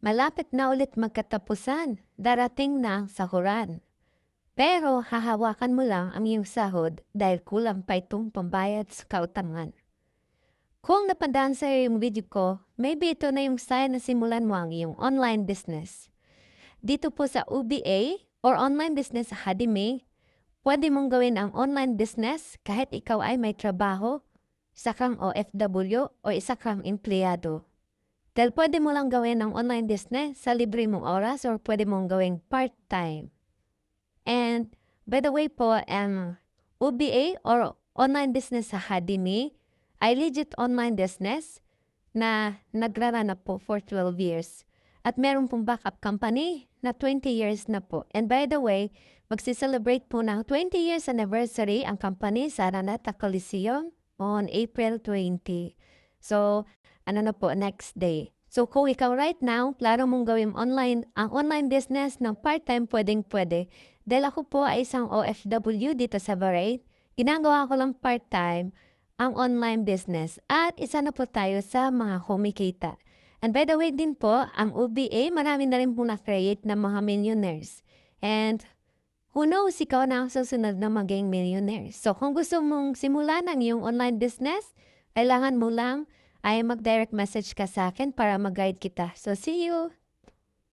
Malapit na ulit magkatapusan, darating na ang sahuran. Pero hahawakan mo lang ang iyong sahod dahil kulang pa itong pambayad sa kautangan. Kung napadaan sa yung video ko, maybe ito na yung sign na simulan mo ang iyong online business. Dito po sa UBA or Online Business Academy, pwede mong gawin ang online business kahit ikaw ay may trabaho, isa kang OFW o isa kang empleyado. Dahil pwede mo lang gawin ang online business sa libre mong oras or pwede mong gawing part-time. And by the way po, UBA or Online Business Academy ay legit online business na nagrarun na po for 12 years. At meron pong backup company na 20 years na po. And by the way, magsiselebrate po ng 20 years anniversary ang company sa Araneta Coliseum on April 20. So, ano na po, next day. So, kung ikaw right now, plano mong gawin ang online business ng part-time, pwedeng-pwede. Dahil ako po ay isang OFW dito sa Bahrain, ginagawa ko lang part-time ang online business. At isa na po tayo sa mga kumikita. And by the way din po, ang UBA, marami na rin po na-create ng mga millionaires. And who knows, ikaw na ang susunod na maging millionaire. So kung gusto mong simulan ang iyong online business, kailangan mo lang ay mag-direct message ka sa akin para mag-guide kita. So see you!